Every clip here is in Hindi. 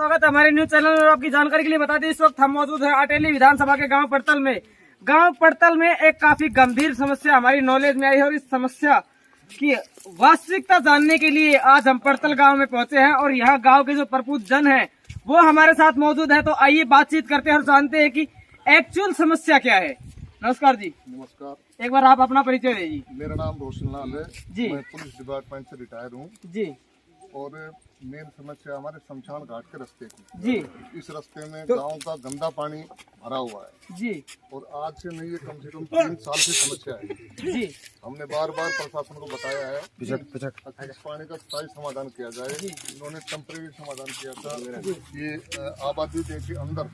स्वागत है हमारे न्यूज चैनल में। आपकी जानकारी के लिए बता दें, इस वक्त हम मौजूद हैं अटेली विधानसभा के गांव पड़तल में। गांव पड़तल में एक काफी गंभीर समस्या हमारी नॉलेज में आई है और इस समस्या की वास्तविकता जानने के लिए आज हम पड़तल गांव में पहुंचे हैं और यहाँ गांव के जो प्रबुद्ध जन हैं वो हमारे साथ मौजूद है। तो आइए बातचीत करते हैं और जानते हैं कि एक्चुअल समस्या क्या है। नमस्कार जी। नमस्कार। एक बार आप अपना परिचय दीजिए। मेरा नाम रोशन लाल है जी। मैं पुलिस डिपार्टमेंट से रिटायर हूँ जी। और मेन समस्या हमारे शमशान घाट के रास्ते की। जी। इस रास्ते में गांव का गंदा पानी भरा हुआ है। जी। और आज से नहीं, ये कम से कम 3 साल से समस्या है। जी। हमने बार बार प्रशासन को बताया है इस पानी का स्थायी समाधान किया जाए। इन्होंने टेम्परेरी समाधान किया था। ये आबादी के अंदर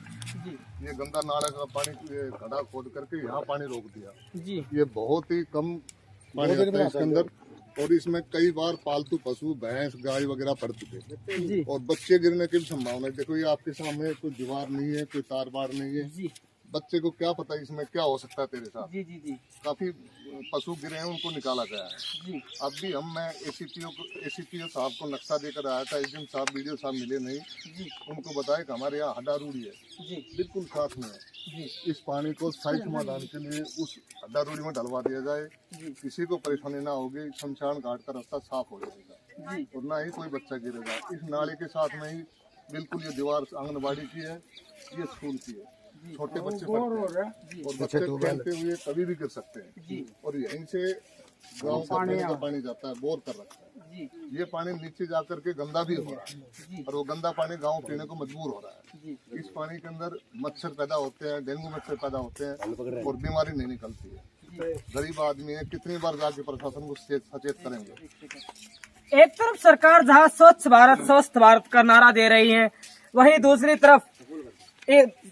ये गंदा नाला का पानी गड्ढा खोद करके यहाँ पानी रोक दिया। जी। ये बहुत ही कम पानी आता है इसके अंदर और इसमें कई बार पालतू पशु भैंस गाय वगैरह पड़ चुके और बच्चे गिरने की भी संभावना है। देखो ये आपके सामने कोई दीवार नहीं है, कोई तार बार नहीं है। बच्चे को क्या पता इसमें क्या हो सकता है तेरे साथ। जी जी जी। काफी पशु गिरे हैं, उनको निकाला गया है। जी। अब भी मैं एसीपीओ साहब को नक्शा देकर आया था। एसडीएम साहब वीडियो साहब मिले नहीं। जी। उनको बताया कि हमारे यहाँ हड्डा रूढ़ी है। जी। बिल्कुल साथ में है। जी। इस पानी को स्थायी समाधान के लिए उस हड्डा रूढ़ी में डलवा दिया जाए। किसी को परेशानी ना होगी, शमशान घाट का रास्ता साफ हो जाएगा और ना ही कोई बच्चा गिरेगा। इस नाले के साथ में ही बिल्कुल ये दीवार आंगनबाड़ी की है, ये स्कूल की है। छोटे बच्चे पढ़ते हैं और बच्चे खेलते हुए कभी भी गिर सकते हैं। और यहीं से गांव का पीने का पानी जाता है, बोर कर रखता है। ये पानी नीचे जाकर के गंदा भी हो रहा है और वो गंदा पानी गांव पीने को मजबूर हो रहा है। इस पानी के अंदर मच्छर पैदा होते हैं, डेंगू मच्छर पैदा होते हैं और बीमारी नहीं निकलती है। गरीब आदमी है, कितनी बार जाके प्रशासन को सचेत करेंगे। एक तरफ सरकार जहाँ स्वच्छ भारत स्वस्थ भारत का नारा दे रही है, वहीं दूसरी तरफ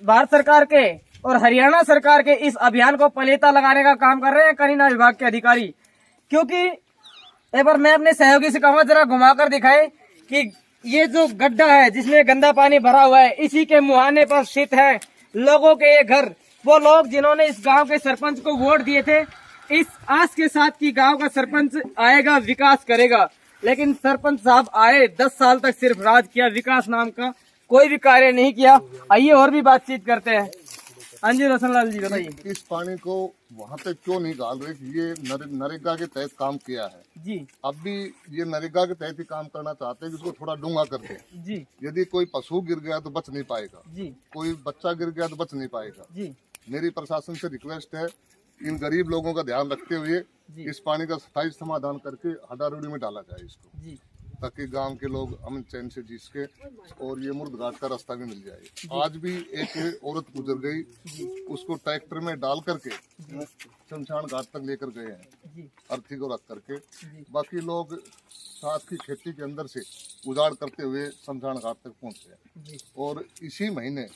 भारत सरकार के और हरियाणा सरकार के इस अभियान को पलेता लगाने का काम कर रहे हैं करीना विभाग के अधिकारी। क्योंकि एक बार मैं अपने सहयोगी से कहूँगा जरा घुमाकर दिखाए कि ये जो गड्ढा है जिसमें गंदा पानी भरा हुआ है, इसी के मुहाने पर स्थित है लोगों के ये घर। वो लोग जिन्होंने इस गांव के सरपंच को वोट दिए थे इस आस के साथ कि गांव का सरपंच आएगा, विकास करेगा। लेकिन सरपंच साहब आए, 10 साल तक सिर्फ राज किया, विकास नाम का कोई भी कार्य नहीं किया। आइए और भी बातचीत करते हैं। हाँ जी रोशन लाल जी बताइए। इस पानी को वहाँ तक क्यों नहीं डाल रहे कि ये नरेगा के तहत काम किया है जी। अब भी ये नरेगा के तहत ही काम करना चाहते हैं कि इसको थोड़ा डूंगा कर दे जी। यदि कोई पशु गिर गया तो बच नहीं पाएगा जी। कोई बच्चा गिर गया तो बच नहीं पाएगा जी। मेरी प्रशासन से रिक्वेस्ट है, इन गरीब लोगों का ध्यान रखते हुए इस पानी का स्थायी समाधान करके हड्डा रूढ़ी में डाला जाए इसको जी। ताकि गांव के लोग अमन चैन से जी सके और ये मुर्द घाट का रास्ता भी मिल जाए। आज भी एक औरत गुजर गई, उसको ट्रैक्टर में डाल करके शमशान घाट तक लेकर गए हैं अर्थी को रख करके। बाकी लोग साथ की खेती के अंदर से उजाड़ करते हुए शमशान घाट तक पहुंचे हैं। और इसी महीने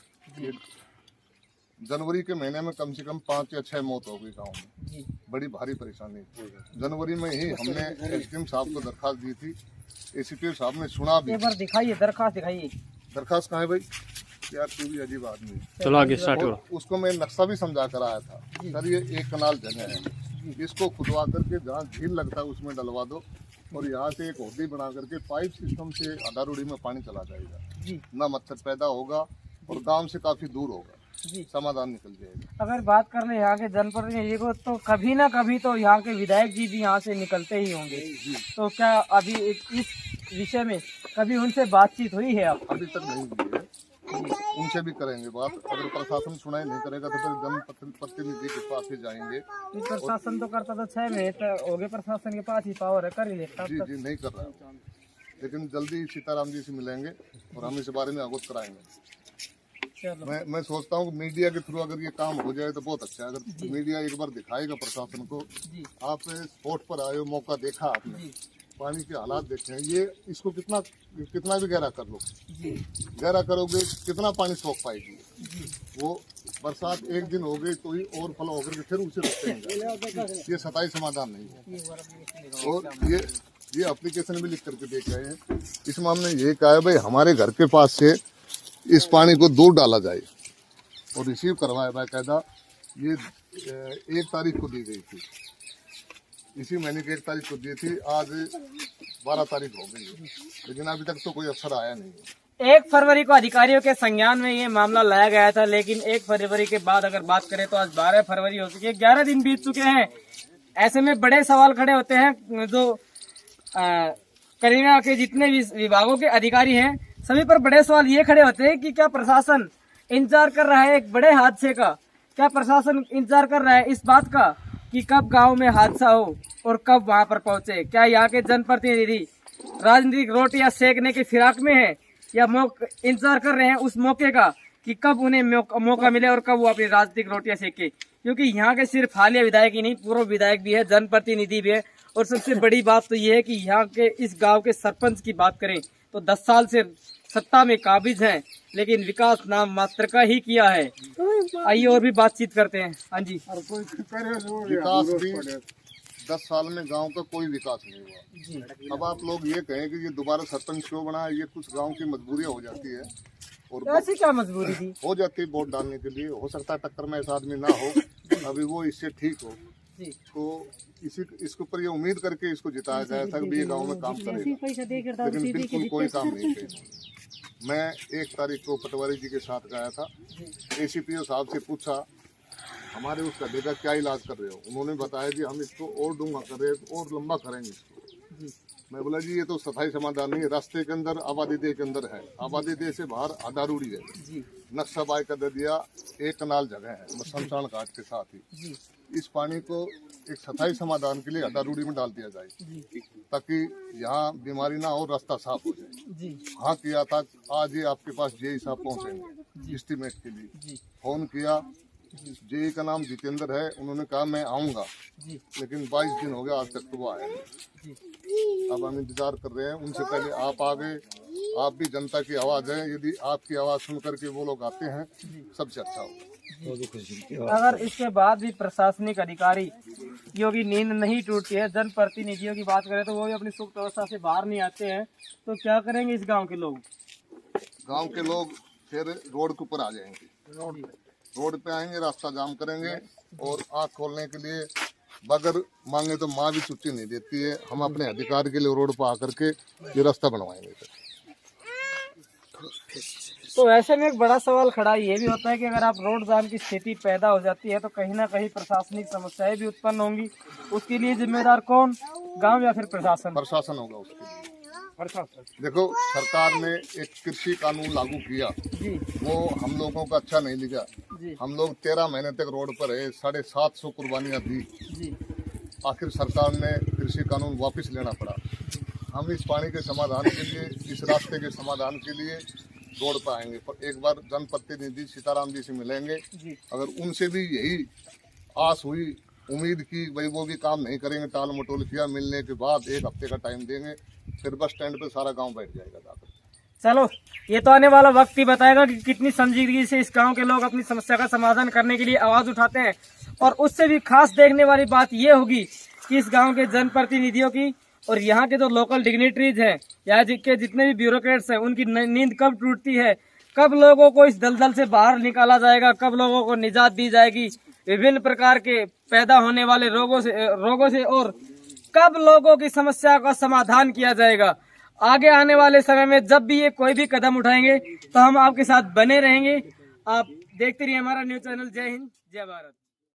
जनवरी के महीने में कम से कम 5 या 6 मौत हो गई गाँव में। बड़ी भारी परेशानी। जनवरी में ही हमने एसडीएम साहब को दरखास्त दी थी, एसीपी साहब ने सुना भी। एक बार दिखाइए दरखास्त, दिखाइए दरखास्त कहाँ है भाई यार, तू भी अजीब आदमी। चलो आगे स्टार्ट करो। उसको मैं नक्शा भी समझा कर आया था। सर ये 1 कनाल जगह है, इसको खुदवा करके जहाँ झील लगता है उसमें डलवा दो और यहाँ से एक होदी बना करके पाइप सिस्टम से हड्डा रूढ़ी में पानी चला जाएगा। ना मच्छर पैदा होगा और गांव से काफी दूर होगा, समाधान निकल जाएगा। अगर बात कर ले यहाँ के जनप्रतिनिधि को तो कभी ना कभी तो यहाँ के विधायक जी भी यहाँ से निकलते ही होंगे। तो क्या अभी इस विषय में कभी उनसे बातचीत हुई है? आप अभी तक नहीं हुई है, उनसे भी करेंगे बात। अगर प्रशासन सुनाई नहीं करेगा तो फिर जनप्रतिनिधि के पास ही जाएंगे। प्रशासन तो करता तो 6 महीने हो गए, प्रशासन के पास ही पावर है, कर ही लेता। जी नहीं कर रहा है, लेकिन जल्दी सीताराम जी से मिलेंगे और हम इस बारे में अवगत कराएंगे। मैं सोचता हूँ मीडिया के थ्रू अगर ये काम हो जाए तो बहुत अच्छा है। अगर मीडिया एक बार दिखाएगा प्रशासन को, आप स्पॉट पर आए हो, मौका देखा आपने, पानी के हालात देखे हैं, ये इसको कितना भी गहरा कर लो, गहरा करोगे कितना पानी सोख पाएगी। वो बरसात 1 दिन हो गई तो ही ओवरफ्लो होकर के फिर उसे रखते हैं। ये सताई समाधान नहीं है। और ये एप्लीकेशन भी लिख करके देख रहे हैं। इस मामले में ये कहा है भाई हमारे घर के पास से इस पानी को दूर डाला जाए और रिसीव करवाया बाकायदा। ये 1 तारीख को दी गई थी, इसी महीने की 1 तारीख को दी थी। आज 12 तारीख हो गई, लेकिन अभी तक तो कोई अफसर आया नहीं। 1 फरवरी को अधिकारियों के संज्ञान में ये मामला लाया गया था, लेकिन 1 फरवरी के बाद अगर बात करें तो आज 12 फरवरी हो चुकी है, 11 दिन बीत चुके हैं। ऐसे में बड़े सवाल खड़े होते हैं। जो करीना के जितने भी विभागों के अधिकारी हैं, सभी पर बड़े सवाल ये खड़े होते हैं कि क्या प्रशासन इंतजार कर रहा है एक बड़े हादसे का? क्या प्रशासन इंतजार कर रहा है इस बात का कि कब गांव में हादसा हो और कब वहां पर पहुंचे? क्या यहाँ के जनप्रतिनिधि राजनीतिक रोटियां सेकने की फिराक में है, या इंतजार कर रहे हैं उस मौके का कि कब उन्हें मौका मिले और कब वो अपनी राजनीतिक रोटियां सेके? क्योंकि यहाँ के सिर्फ हालिया विधायक ही नहीं, पूर्व विधायक भी है, जनप्रतिनिधि भी है, और सबसे बड़ी बात तो ये है कि यहाँ के इस गांव के सरपंच की बात करें तो 10 साल से सत्ता में काबिज हैं, लेकिन विकास नाम मात्र का ही किया है। आइए और भी बातचीत करते हैं। हाँ जी, विकास भी 10 साल में गांव का कोई विकास नहीं हुआ। अब आप लोग ये कहें कि ये दोबारा सरपंच क्यों बना, ये कुछ गांव की मजबूरियां हो जाती है। और ऐसी क्या मजबूरी थी? हो जाती है वोट डालने के लिए, हो सकता है टक्कर में ऐसा आदमी ना हो, अभी वो इससे ठीक हो, तो इसके ऊपर ये उम्मीद करके इसको जिताया गया था कि ये गांव में काम करेगा, लेकिन बिल्कुल कोई काम नहीं किया। मैं 1 तारीख को पटवारी जी के साथ गया था, ACPO साहब से पूछा हमारे उस गड्ढे का क्या इलाज कर रहे हो? उन्होंने बताया जी हम इसको और डूंगा कर रहे हैं, और लंबा करेंगे इसको। मैं बोला जी ये तो सफाई समाधान नहीं है, रास्ते के अंदर आबादी देह के अंदर है, आबादी देह से बाहर अदारूढ़ी है, नक्शा बाय कर दे दिया, 1 कनाल जगह है शमशान घाट के साथ ही। इस पानी को एक सफाई समाधान के लिए अदारूढ़ी में डाल दिया जाए ताकि यहाँ बीमारी ना हो, रास्ता साफ हो जाए। हाँ किया था, आज ही आपके पास जेई साहब पहुँचेंगे एस्टीमेट के लिए। फोन किया, जेई का नाम जितेंद्र है, उन्होंने कहा मैं आऊँगा, लेकिन 22 दिन हो गया आज तक तो वो आए नहीं। अब हम इंतजार कर रहे हैं, उनसे पहले आप आ गए। आप भी जनता की आवाज़ है, यदि आपकी आवाज़ सुन करके वो लोग आते हैं सबसे अच्छा होगा। अगर इसके बाद भी प्रशासनिक अधिकारी की नींद नहीं टूटती है, जनप्रतिनिधियों की बात करें तो वो भी अपनी सुख व्यवस्था से बाहर नहीं आते हैं, तो क्या करेंगे इस गांव के लोग? गांव के लोग फिर रोड के ऊपर आ जाएंगे, रोड पे आएंगे, रास्ता जाम करेंगे, और आँख खोलने के लिए बगैर मांगे तो माँ भी छुट्टी नहीं देती है। हम अपने अधिकार के लिए रोड पर आकर के ये रास्ता बनवाएंगे। तो ऐसे में एक बड़ा सवाल खड़ा ये भी होता है कि अगर आप रोड जाम की स्थिति पैदा हो जाती है तो कहीं ना कहीं प्रशासनिक समस्याएं भी उत्पन्न होंगी। उसके लिए जिम्मेदार कौन, गांव या फिर प्रशासन? प्रशासन होगा उसके लिए। देखो सरकार ने एक कृषि कानून लागू किया जी, वो हम लोगों का अच्छा नहीं लगा। हम लोग 13 महीने तक रोड पर है, 750 कुर्बानियाँ दी जी। आखिर सरकार ने कृषि कानून वापस लेना पड़ा। हम इस पानी के समाधान के लिए, इस रास्ते के समाधान के लिए रोड पर आएंगे, पर एक बार जनप्रतिनिधि सीताराम जी से मिलेंगे। अगर उनसे भी यही आस हुई, उम्मीद की भाई वो भी काम नहीं करेंगे, टाल मटोल किया, मिलने के बाद 1 हफ्ते का टाइम देंगे, फिर बस स्टैंड पे सारा गांव बैठ जाएगा जाकर। चलो ये तो आने वाला वक्त ही बताएगा कि कितनी संजीदगी से इस गांव के लोग अपनी समस्या का समाधान करने के लिए आवाज उठाते हैं। और उससे भी खास देखने वाली बात ये होगी कि इस गांव के जनप्रतिनिधियों की और यहाँ के जो लोकल डिग्निटरीज हैं, यहाँ के जितने भी ब्यूरोक्रेट्स हैं, उनकी नींद कब टूटती है, कब लोगों को इस दलदल से बाहर निकाला जाएगा, कब लोगों को निजात दी जाएगी विभिन्न प्रकार के पैदा होने वाले रोगों से और कब लोगों की समस्या का समाधान किया जाएगा। आगे आने वाले समय में जब भी ये कोई भी कदम उठाएंगे तो हम आपके साथ बने रहेंगे। आप देखते रहिए हमारा न्यूज़ चैनल। जय हिंद, जय भारत।